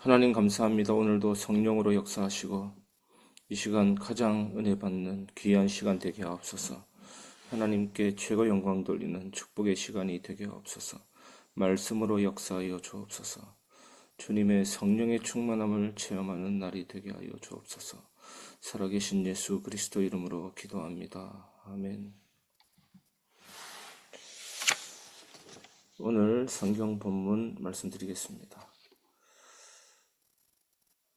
하나님 감사합니다. 오늘도 성령으로 역사하시고 이 시간 가장 은혜 받는 귀한 시간 되게 하옵소서. 하나님께 최고 영광 돌리는 축복의 시간이 되게 하옵소서. 말씀으로 역사하여 주옵소서. 주님의 성령의 충만함을 체험하는 날이 되게 하여 주옵소서. 살아계신 예수 그리스도 이름으로 기도합니다. 아멘. 오늘 성경 본문 말씀드리겠습니다.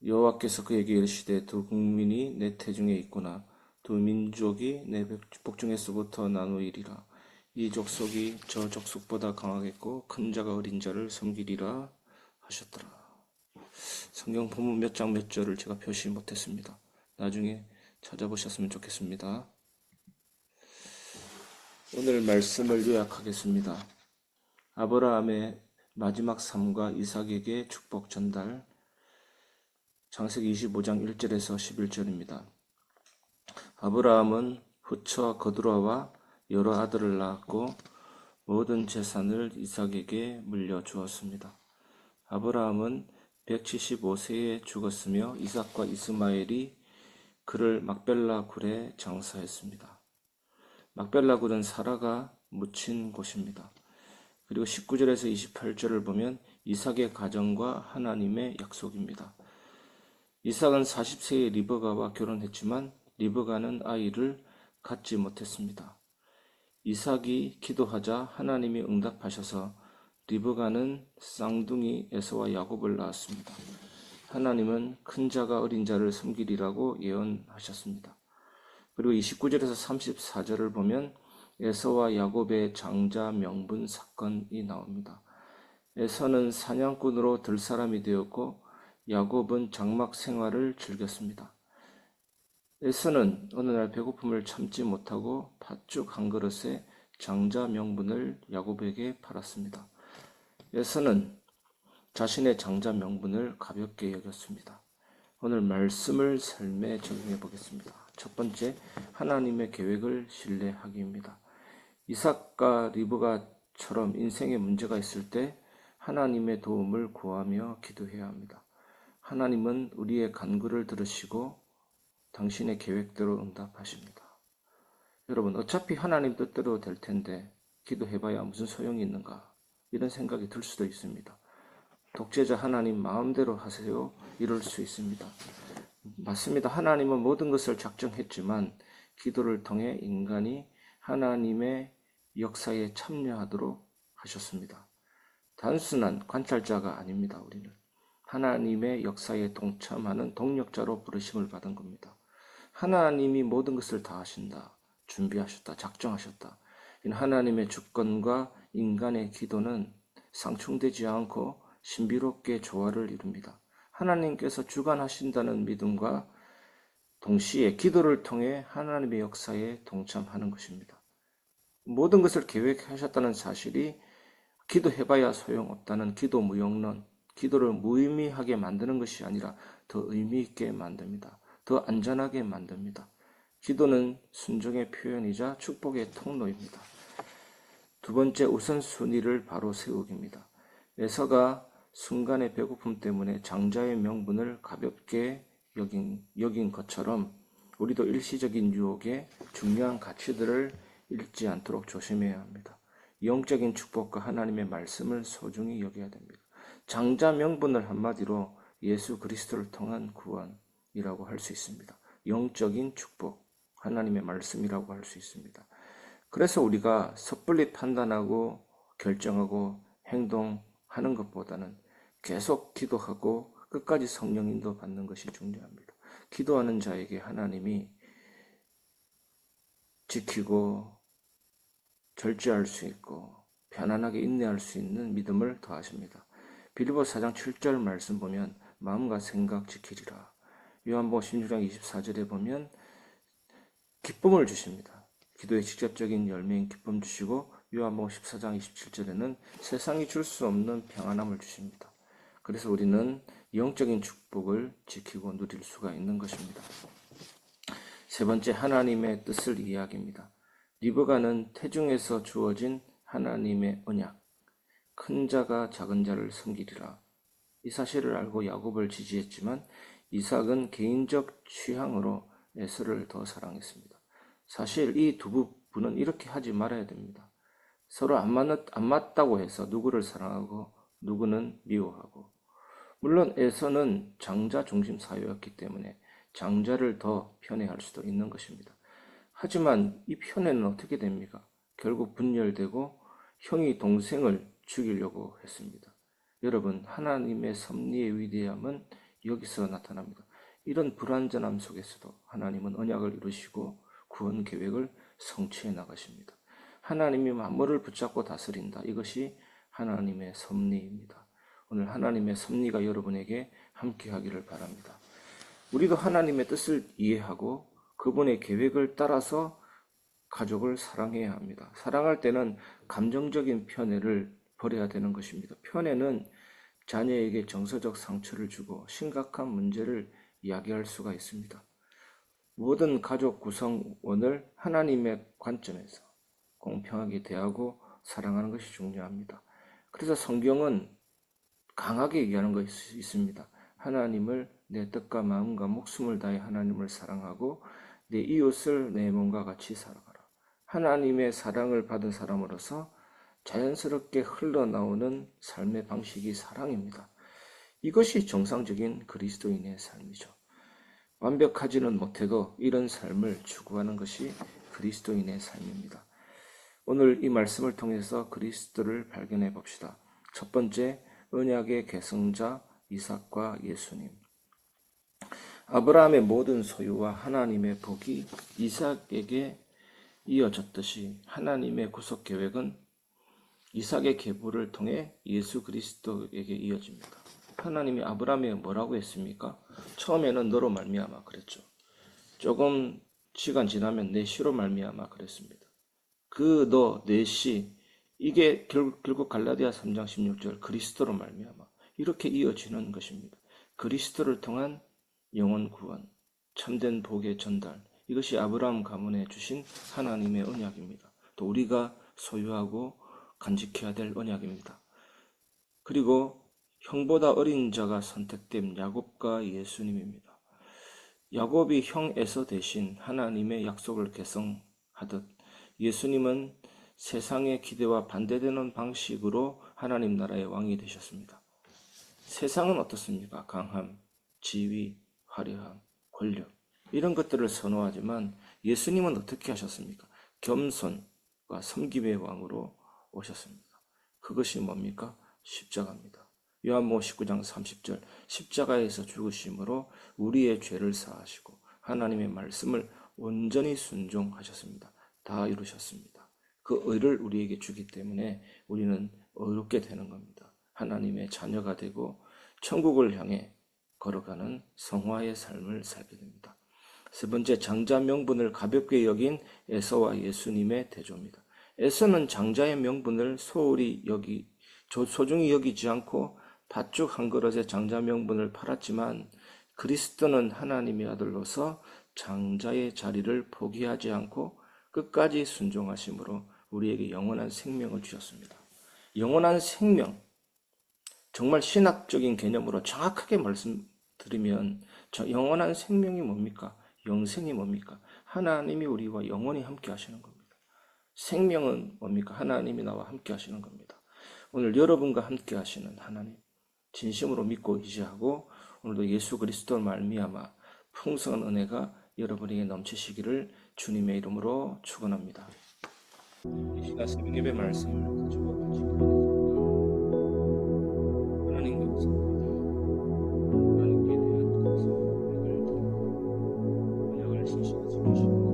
여호와께서 그에게 이르시되 두 국민이 내 태중에 있구나. 두 민족이 내 복중에서부터 나누이리라. 이 족속이 저 족속보다 강하겠고 큰 자가 어린 자를 섬기리라 하셨더라. 성경 본문 몇 장 몇 절을 제가 표시 못했습니다. 나중에 찾아보셨으면 좋겠습니다. 오늘 말씀을 요약하겠습니다. 아브라함의 마지막 삶과 이삭에게 축복 전달. 창세기 25장 1절에서 11절입니다. 아브라함은 후처 거두라와 여러 아들을 낳았고 모든 재산을 이삭에게 물려주었습니다. 아브라함은 175세에 죽었으며 이삭과 이스마엘이 그를 막벨라 굴에 장사했습니다. 막벨라 굴은 사라가 묻힌 곳입니다. 그리고 19절에서 28절을 보면 이삭의 가정과 하나님의 약속입니다. 이삭은 40세에 리브가와 결혼했지만 리브가는 아이를 갖지 못했습니다. 이삭이 기도하자 하나님이 응답하셔서 리브가는 쌍둥이 에서와 야곱을 낳았습니다. 하나님은 큰 자가 어린 자를 섬기리라고 예언하셨습니다. 그리고 29절에서 34절을 보면 에서와 야곱의 장자 명분 사건이 나옵니다. 에서는 사냥꾼으로 들 사람이 되었고 야곱은 장막 생활을 즐겼습니다. 에서는 어느 날 배고픔을 참지 못하고 팥죽 한 그릇에 장자 명분을 야곱에게 팔았습니다. 에서는 자신의 장자 명분을 가볍게 여겼습니다. 오늘 말씀을 삶에 적용해 보겠습니다. 첫 번째, 하나님의 계획을 신뢰하기입니다. 이삭과 리브가처럼 인생에 문제가 있을 때 하나님의 도움을 구하며 기도해야 합니다. 하나님은 우리의 간구를 들으시고 당신의 계획대로 응답하십니다. 여러분, 어차피 하나님 뜻대로 될 텐데 기도해봐야 무슨 소용이 있는가? 이런 생각이 들 수도 있습니다. 독재자 하나님 마음대로 하세요. 이럴 수 있습니다. 맞습니다. 하나님은 모든 것을 작정했지만 기도를 통해 인간이 하나님의 역사에 참여하도록 하셨습니다. 단순한 관찰자가 아닙니다. 우리는 하나님의 역사에 동참하는 동력자로 부르심을 받은 겁니다. 하나님이 모든 것을 다 하신다, 준비하셨다, 작정하셨다. 하나님의 주권과 인간의 기도는 상충되지 않고 신비롭게 조화를 이룹니다. 하나님께서 주관하신다는 믿음과 동시에 기도를 통해 하나님의 역사에 동참하는 것입니다. 모든 것을 계획하셨다는 사실이 기도해봐야 소용없다는 기도 무용론, 기도를 무의미하게 만드는 것이 아니라 더 의미있게 만듭니다. 더 안전하게 만듭니다. 기도는 순종의 표현이자 축복의 통로입니다. 두 번째, 우선순위를 바로 세우기입니다. 에서가 순간의 배고픔 때문에 장자의 명분을 가볍게 여긴 것처럼 우리도 일시적인 유혹에 중요한 가치들을 잃지 않도록 조심해야 합니다. 영적인 축복과 하나님의 말씀을 소중히 여겨야 됩니다. 장자 명분을 한마디로 예수 그리스도를 통한 구원이라고 할 수 있습니다. 영적인 축복, 하나님의 말씀이라고 할 수 있습니다. 그래서 우리가 섣불리 판단하고 결정하고 행동하는 것보다는 계속 기도하고 끝까지 성령 인도 받는 것이 중요합니다. 기도하는 자에게 하나님이 지키고 절제할 수 있고 편안하게 인내할 수 있는 믿음을 더하십니다. 빌립보 4장 7절 말씀 보면 마음과 생각 지키리라. 요한복음 16장 24절에 보면 기쁨을 주십니다. 기도의 직접적인 열매인 기쁨 주시고 요한복음 14장 27절에는 세상이 줄 수 없는 평안함을 주십니다. 그래서 우리는 영적인 축복을 지키고 누릴 수가 있는 것입니다. 세 번째, 하나님의 뜻을 이야기합니다. 리브가는 태중에서 주어진 하나님의 언약, 큰 자가 작은 자를 섬기리라. 이 사실을 알고 야곱을 지지했지만 이삭은 개인적 취향으로 에서를 더 사랑했습니다. 사실 이 두 부부는 이렇게 하지 말아야 됩니다. 서로 안 맞다고 해서 누구를 사랑하고 누구는 미워하고, 물론 에서는 장자 중심 사회였기 때문에 장자를 더 편애할 수도 있는 것입니다. 하지만 이 편애는 어떻게 됩니까? 결국 분열되고 형이 동생을 죽이려고 했습니다. 여러분, 하나님의 섭리의 위대함은 여기서 나타납니다. 이런 불완전함 속에서도 하나님은 언약을 이루시고 구원 계획을 성취해 나가십니다. 하나님이 만물을 붙잡고 다스린다. 이것이 하나님의 섭리입니다. 오늘 하나님의 섭리가 여러분에게 함께하기를 바랍니다. 우리도 하나님의 뜻을 이해하고 그분의 계획을 따라서 가족을 사랑해야 합니다. 사랑할 때는 감정적인 편애를 버려야 되는 것입니다. 편애는 자녀에게 정서적 상처를 주고 심각한 문제를 야기할 수가 있습니다. 모든 가족 구성원을 하나님의 관점에서 공평하게 대하고 사랑하는 것이 중요합니다. 그래서 성경은 강하게 얘기하는 것이 있습니다. 하나님을 내 뜻과 마음과 목숨을 다해 하나님을 사랑하고 내 이웃을 내 몸과 같이 사랑하라. 하나님의 사랑을 받은 사람으로서 자연스럽게 흘러나오는 삶의 방식이 사랑입니다. 이것이 정상적인 그리스도인의 삶이죠. 완벽하지는 못해도 이런 삶을 추구하는 것이 그리스도인의 삶입니다. 오늘 이 말씀을 통해서 그리스도를 발견해 봅시다. 첫 번째, 언약의 계승자 이삭과 예수님. 아브라함의 모든 소유와 하나님의 복이 이삭에게 이어졌듯이 하나님의 구속 계획은 이삭의 계보를 통해 예수 그리스도에게 이어집니다. 하나님이 아브라함에게 뭐라고 했습니까? 처음에는 너로 말미암아 그랬죠. 조금 시간 지나면 내 씨로 말미암아 그랬습니다. 그 너, 내 씨, 이게 결국 갈라디아 3장 16절 그리스도로 말미암아 이렇게 이어지는 것입니다. 그리스도를 통한 영혼 구원, 참된 복의 전달, 이것이 아브라함 가문에 주신 하나님의 언약입니다. 또 우리가 소유하고 간직해야 될 언약입니다. 그리고 형보다 어린 자가 선택된 야곱과 예수님입니다. 야곱이 형 에서 대신 하나님의 약속을 계승하듯 예수님은 세상의 기대와 반대되는 방식으로 하나님 나라의 왕이 되셨습니다. 세상은 어떻습니까? 강함, 지위, 화려함, 권력, 이런 것들을 선호하지만 예수님은 어떻게 하셨습니까? 겸손과 섬김의 왕으로 오셨습니다. 그것이 뭡니까? 십자가입니다. 요한복음 19장 30절, 십자가에서 죽으심으로 우리의 죄를 사하시고 하나님의 말씀을 온전히 순종하셨습니다. 다 이루셨습니다. 그 의를 우리에게 주기 때문에 우리는 의롭게 되는 겁니다. 하나님의 자녀가 되고 천국을 향해 걸어가는 성화의 삶을 살게 됩니다. 세 번째, 장자 명분을 가볍게 여긴 에서와 예수님의 대조입니다. 에서는 장자의 명분을 소중히 여기지 않고 팥죽 한 그릇의 장자 명분을 팔았지만 그리스도는 하나님의 아들로서 장자의 자리를 포기하지 않고 끝까지 순종하심으로 우리에게 영원한 생명을 주셨습니다. 영원한 생명, 정말 신학적인 개념으로 정확하게 말씀드리면 영원한 생명이 뭡니까? 영생이 뭡니까? 하나님이 우리와 영원히 함께 하시는 겁니다. 생명은 뭡니까? 하나님이 나와 함께 하시는 겁니다. 오늘 여러분과 함께 하시는 하나님, 진심으로 믿고 의지하고 오늘도 예수 그리스도를 말미암아 풍성한 은혜가 여러분에게 넘치시기를 주님의 이름으로 축원합니다. 이 시간 새벽 예배 말씀을 가지고 같이 하나님 감사합니다. 하나님께 대한 감사, 언약을 신실히 지키시고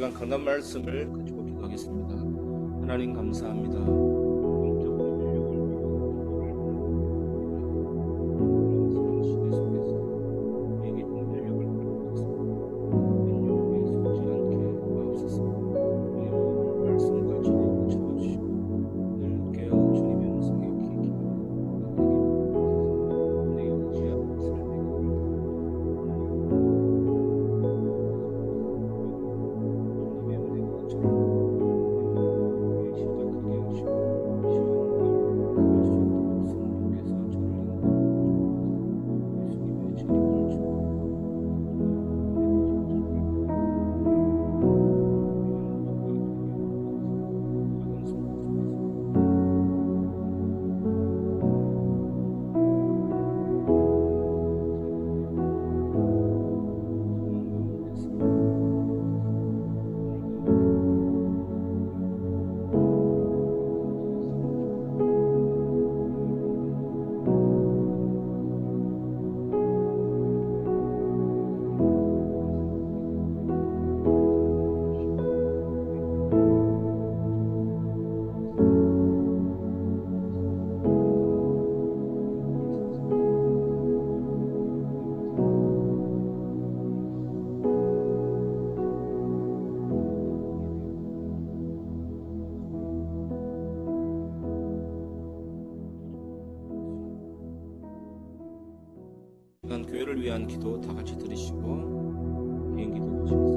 시간 강단 말씀을 가지고 기도하겠습니다. 하나님 감사합니다. 영적 인력을 그런 시대 속에서 우리에게 인력을 인력에 속지 않게 마옵소서. 우리의 모든 말씀과 진리를 채워주시고 늘 깨어 주님의 음성에 귀 기울여 내 의지하고 삶의 주님의 은혜가 저를 시작하게 하시고 시험을 할수 있도록 성령께서 저를 인도하옵소서. 예수님의 주님을 주고 교회를 위한 기도 다 같이 드리시고 비행기도